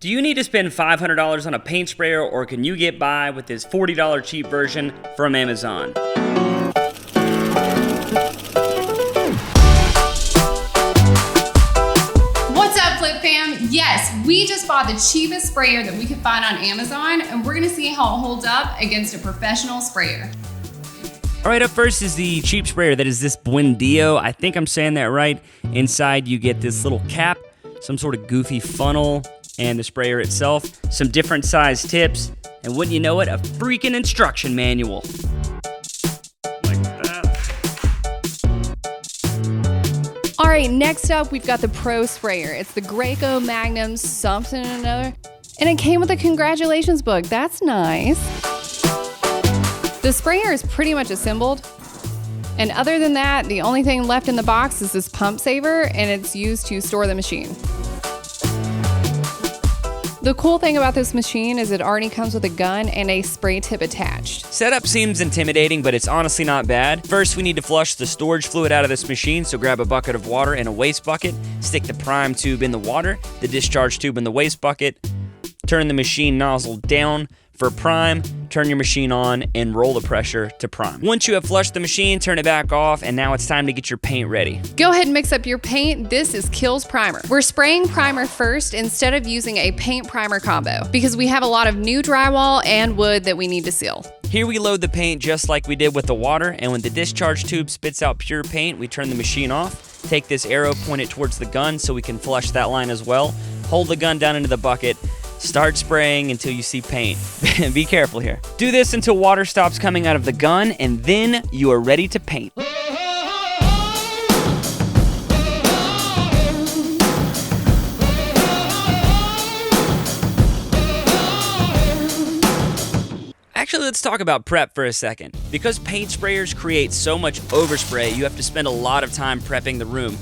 Do you need to spend $500 on a paint sprayer, or can you get by with this $40 cheap version from Amazon? What's up, Flip Fam? Yes, we just bought the cheapest sprayer that we could find on Amazon, and we're gonna see how it holds up against a professional sprayer. All right, up first is the cheap sprayer. That is this Buendio. I think I'm saying that right. Inside you get this little cap, some sort of goofy funnel, and the sprayer itself, some different size tips, and wouldn't you know it, a freaking instruction manual. Like that. All right, next up, we've got the Pro Sprayer. It's the Graco Magnum something or another, and it came with a congratulations book. That's nice. The sprayer is pretty much assembled, and other than that, the only thing left in the box is this pump saver, and it's used to store the machine. The cool thing about this machine is it already comes with a gun and a spray tip attached. Setup seems intimidating, but it's honestly not bad. First, we need to flush the storage fluid out of this machine, so grab a bucket of water and a waste bucket, stick the prime tube in the water, the discharge tube in the waste bucket, turn the machine nozzle down for prime, turn your machine on, and roll the pressure to prime. Once you have flushed the machine, turn it back off, and now it's time to get your paint ready. Go ahead and mix up your paint. This is Kilz Primer. We're spraying primer first instead of using a paint primer combo because we have a lot of new drywall and wood that we need to seal. Here we load the paint just like we did with the water, and when the discharge tube spits out pure paint, we turn the machine off. Take this arrow, point it towards the gun so we can flush that line as well. Hold the gun down into the bucket. Start spraying until you see paint. Be careful here. Do this until water stops coming out of the gun, and then you are ready to paint. Actually, let's talk about prep for a second. Because paint sprayers create so much overspray, you have to spend a lot of time prepping the room.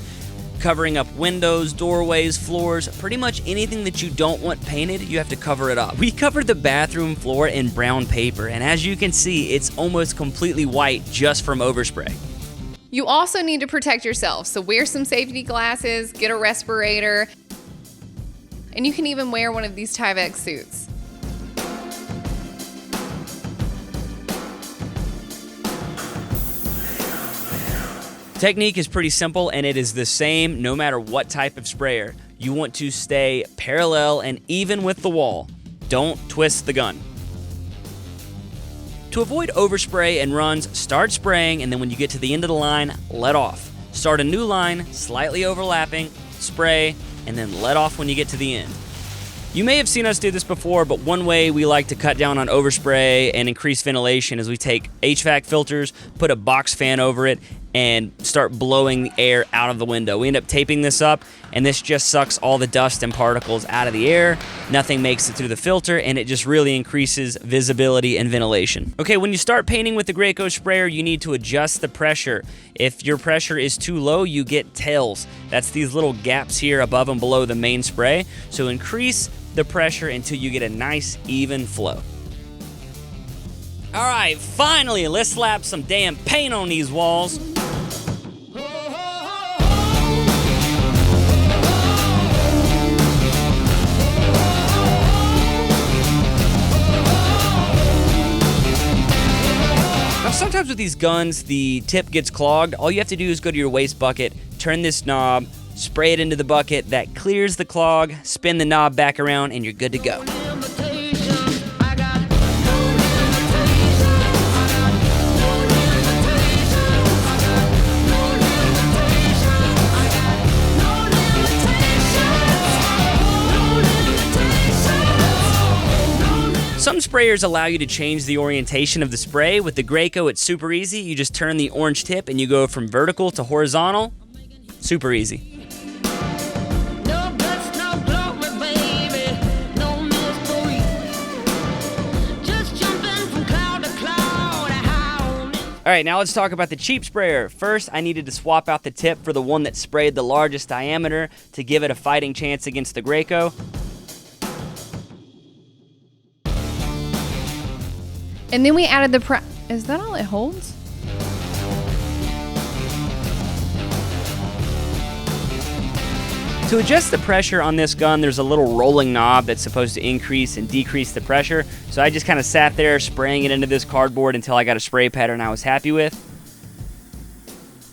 Covering up windows, doorways, floors, pretty much anything that you don't want painted, you have to cover it up. We covered the bathroom floor in brown paper, and as you can see, it's almost completely white just from overspray. You also need to protect yourself, so wear some safety glasses, get a respirator, and you can even wear one of these Tyvek suits. Technique is pretty simple, and it is the same no matter what type of sprayer. You want to stay parallel and even with the wall. Don't twist the gun. To avoid overspray and runs, start spraying, and then when you get to the end of the line, let off. Start a new line, slightly overlapping, spray, and then let off when you get to the end. You may have seen us do this before, but one way we like to cut down on overspray and increase ventilation is we take HVAC filters, put a box fan over it, and start blowing the air out of the window. We end up taping this up, and this just sucks all the dust and particles out of the air. Nothing makes it through the filter, and it just really increases visibility and ventilation. Okay, when you start painting with the Graco sprayer, you need to adjust the pressure. If your pressure is too low, you get tails. That's these little gaps here above and below the main spray. So increase the pressure until you get a nice, even flow. All right, finally, let's slap some damn paint on these walls. Now, sometimes with these guns, the tip gets clogged. All you have to do is go to your waste bucket, turn this knob, spray it into the bucket. That clears the clog, spin the knob back around, and you're good to go. Some sprayers allow you to change the orientation of the spray. With the Graco, it's super easy. You just turn the orange tip and you go from vertical to horizontal. Super easy. All right, now let's talk about the cheap sprayer. First, I needed to swap out the tip for the one that sprayed the largest diameter to give it a fighting chance against the Graco. And then we added the is that all it holds? To adjust the pressure on this gun, there's a little rolling knob that's supposed to increase and decrease the pressure. So I just kind of sat there spraying it into this cardboard until I got a spray pattern I was happy with.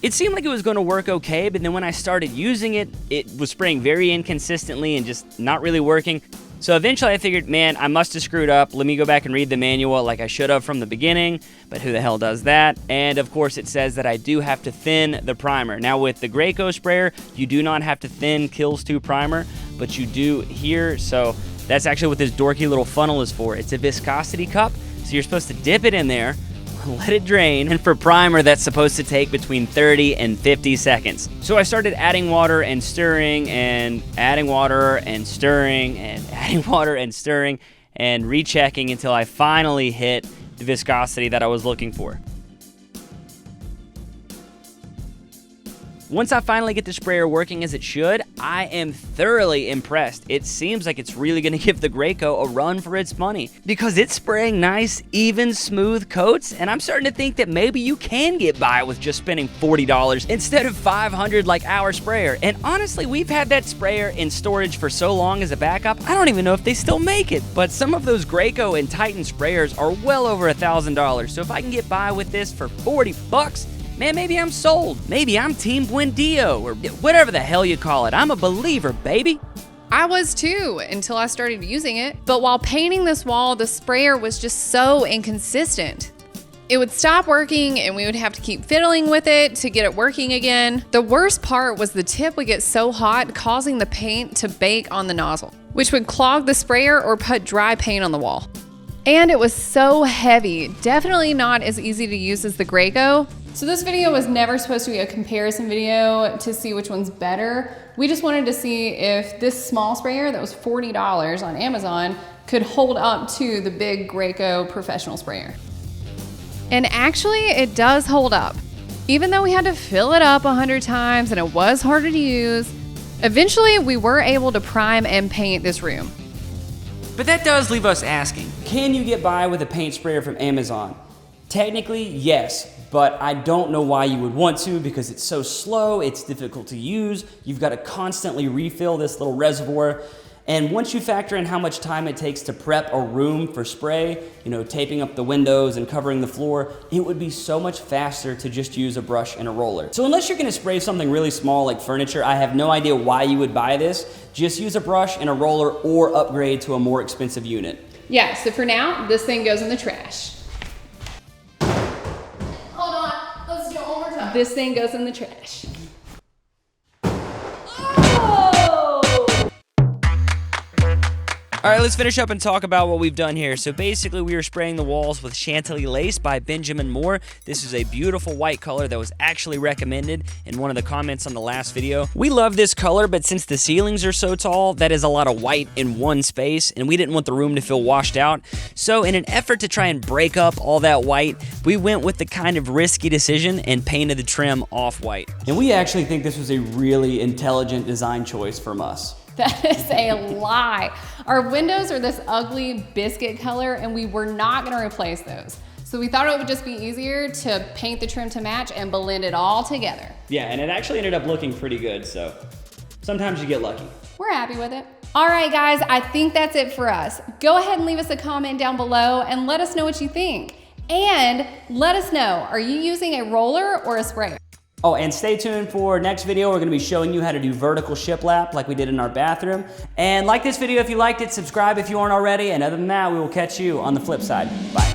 It seemed like it was going to work okay, but then when I started using it, it was spraying very inconsistently and just not really working. So eventually I figured, man, I must have screwed up. Let me go back and read the manual like I should have from the beginning, but who the hell does that? And of course it says that I do have to thin the primer. Now with the Graco sprayer, you do not have to thin Kills 2 primer, but you do here. So that's actually what this dorky little funnel is for. It's a viscosity cup, so you're supposed to dip it in there, let it drain, and for primer that's supposed to take between 30 and 50 seconds. So I started adding water and stirring and adding water and stirring and adding water and stirring and rechecking until I finally hit the viscosity that I was looking for. Once I finally get the sprayer working as it should, I am thoroughly impressed. It seems like it's really gonna give the Graco a run for its money because it's spraying nice, even, smooth coats, and I'm starting to think that maybe you can get by with just spending $40 instead of $500 like our sprayer. And honestly, we've had that sprayer in storage for so long as a backup, I don't even know if they still make it. But some of those Graco and Titan sprayers are well over $1,000, so if I can get by with this for 40 bucks, man, maybe I'm sold. Maybe I'm Team Buendio, or whatever the hell you call it. I'm a believer, baby. I was too, until I started using it. But while painting this wall, the sprayer was just so inconsistent. It would stop working and we would have to keep fiddling with it to get it working again. The worst part was the tip would get so hot, causing the paint to bake on the nozzle, which would clog the sprayer or put dry paint on the wall. And it was so heavy, definitely not as easy to use as the Graco. So this video was never supposed to be a comparison video to see which one's better. We just wanted to see if this small sprayer that was $40 on Amazon could hold up to the big Graco professional sprayer. And actually it does hold up. Even though we had to fill it up 100 times and it was harder to use, eventually we were able to prime and paint this room. But that does leave us asking, can you get by with a paint sprayer from Amazon? Technically, yes, but I don't know why you would want to because it's so slow, it's difficult to use, you've got to constantly refill this little reservoir, and once you factor in how much time it takes to prep a room for spray, you know, taping up the windows and covering the floor, it would be so much faster to just use a brush and a roller. So unless you're going to spray something really small like furniture, I have no idea why you would buy this. Just use a brush and a roller or upgrade to a more expensive unit. Yeah, so for now, this thing goes in the trash. This thing goes in the trash. All right, let's finish up and talk about what we've done here. So basically, we are spraying the walls with Chantilly Lace by Benjamin Moore. This is a beautiful white color that was actually recommended in one of the comments on the last video. We love this color, but since the ceilings are so tall, that is a lot of white in one space, and we didn't want the room to feel washed out. So in an effort to try and break up all that white, we went with the kind of risky decision and painted the trim off-white. And we actually think this was a really intelligent design choice from us. That is a lie. Our windows are this ugly biscuit color and we were not gonna replace those. So we thought it would just be easier to paint the trim to match and blend it all together. Yeah, and it actually ended up looking pretty good, so sometimes you get lucky. We're happy with it. All right, guys, I think that's it for us. Go ahead and leave us a comment down below and let us know what you think. And let us know, are you using a roller or a sprayer? Oh, and stay tuned for next video. We're gonna be showing you how to do vertical shiplap like we did in our bathroom. And like this video if you liked it, subscribe if you aren't already, and other than that, we will catch you on the flip side. Bye.